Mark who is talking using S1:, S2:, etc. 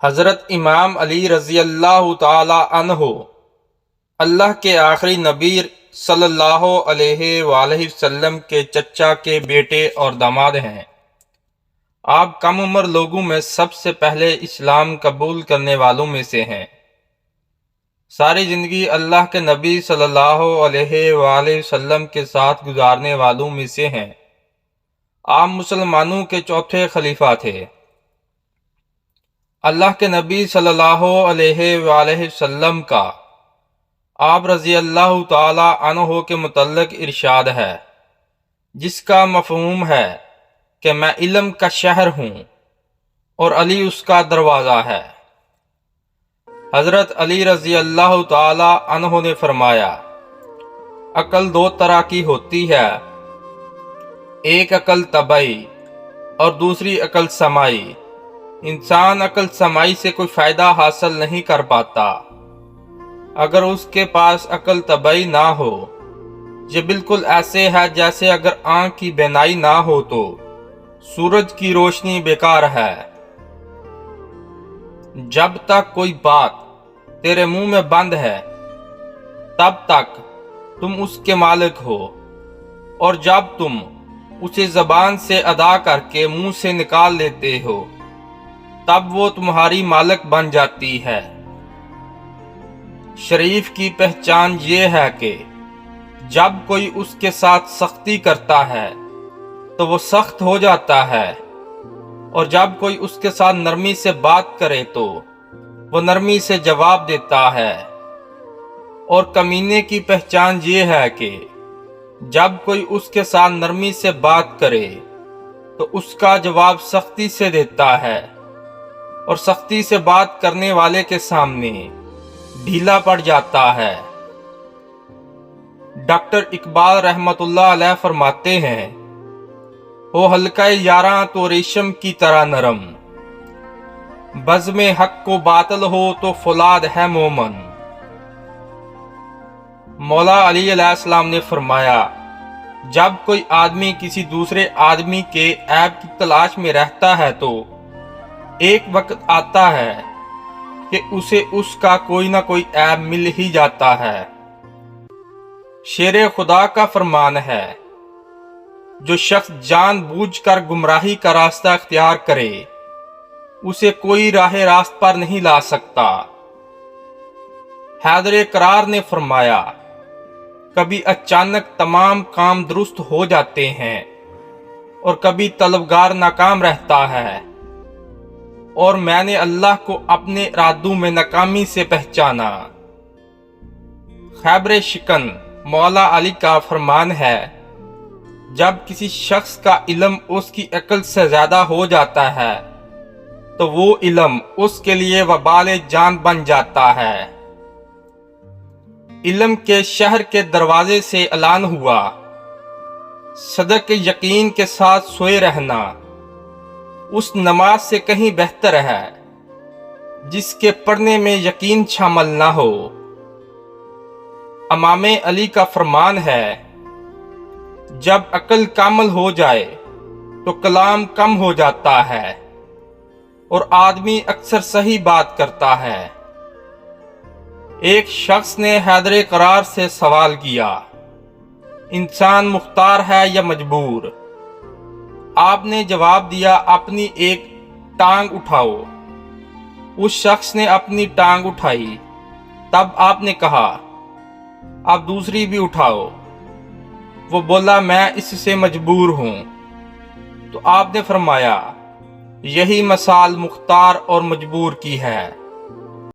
S1: حضرت امام علی رضی اللہ تعالی عنہ اللہ کے آخری نبی صلی اللہ علیہ وآلہ وسلم کے چچا کے بیٹے اور داماد ہیں۔ آپ کم عمر لوگوں میں سب سے پہلے اسلام قبول کرنے والوں میں سے ہیں۔ ساری زندگی اللہ کے نبی صلی اللہ علیہ وآلہ وسلم کے ساتھ گزارنے والوں میں سے ہیں۔ آپ مسلمانوں کے چوتھے خلیفہ تھے۔ اللہ کے نبی صلی اللہ علیہ وآلہ وسلم کا آپ رضی اللہ تعالی عنہ کے متعلق ارشاد ہے، جس کا مفہوم ہے کہ میں علم کا شہر ہوں اور علی اس کا دروازہ ہے۔ حضرت علی رضی اللہ تعالی عنہ نے فرمایا، عقل دو طرح کی ہوتی ہے، ایک عقل طبعی اور دوسری عقل سماعی۔ انسان عقل سماعی سے کوئی فائدہ حاصل نہیں کر پاتا۔ اگر اس کے پاس عقل طبعی نہ ہو، یہ بالکل ایسے ہے جیسے اگر آنکھ کی بینائی نہ ہو تو سورج کی روشنی بیکار ہے۔ جب تک کوئی بات تیرے منہ میں بند ہے تب تک تم اس کے مالک ہو، اور جب تم اسے زبان سے ادا کر کے منہ سے نکال لیتے ہو تب وہ تمہاری مالک بن جاتی ہے۔ شریف کی پہچان یہ ہے کہ جب کوئی اس کے ساتھ سختی کرتا ہے تو وہ سخت ہو جاتا ہے، اور جب کوئی اس کے ساتھ نرمی سے بات کرے تو وہ نرمی سے جواب دیتا ہے۔ اور کمینے کی پہچان یہ ہے کہ جب کوئی اس کے ساتھ نرمی سے بات کرے تو اس کا جواب سختی سے دیتا ہے، اور سختی سے بات کرنے والے کے سامنے ڈھیلا پڑ جاتا ہے۔ ڈاکٹر اقبال رحمۃ اللہ علیہ فرماتے ہیں، ہو حلقہ یاراں تو ریشم کی طرح نرم، بزم حق کو باطل ہو تو فولاد ہے مومن۔ مولا علی علیہ السلام نے فرمایا، جب کوئی آدمی کسی دوسرے آدمی کے عیب کی تلاش میں رہتا ہے تو ایک وقت آتا ہے کہ اسے اس کا کوئی نہ کوئی عیب مل ہی جاتا ہے۔ شیر خدا کا فرمان ہے، جو شخص جان بوجھ کر گمراہی کا راستہ اختیار کرے اسے کوئی راہ راست پر نہیں لا سکتا۔ حیدر کرار نے فرمایا، کبھی اچانک تمام کام درست ہو جاتے ہیں اور کبھی طلبگار ناکام رہتا ہے، اور میں نے اللہ کو اپنے ارادوں میں ناکامی سے پہچانا۔ خیبر شکن مولا علی کا فرمان ہے، جب کسی شخص کا علم اس کی عقل سے زیادہ ہو جاتا ہے تو وہ علم اس کے لیے وبال جان بن جاتا ہے۔ علم کے شہر کے دروازے سے اعلان ہوا، صدق یقین کے ساتھ سوئے رہنا اس نماز سے کہیں بہتر ہے جس کے پڑھنے میں یقین شامل نہ ہو۔ امام علی کا فرمان ہے، جب عقل کامل ہو جائے تو کلام کم ہو جاتا ہے اور آدمی اکثر صحیح بات کرتا ہے۔ ایک شخص نے حیدر کرار سے سوال کیا، انسان مختار ہے یا مجبور؟ آپ نے جواب دیا، اپنی ایک ٹانگ اٹھاؤ۔ اس شخص نے اپنی ٹانگ اٹھائی، تب آپ نے کہا، اب دوسری بھی اٹھاؤ۔ وہ بولا، میں اس سے مجبور ہوں۔ تو آپ نے فرمایا، یہی مثال مختار اور مجبور کی ہے۔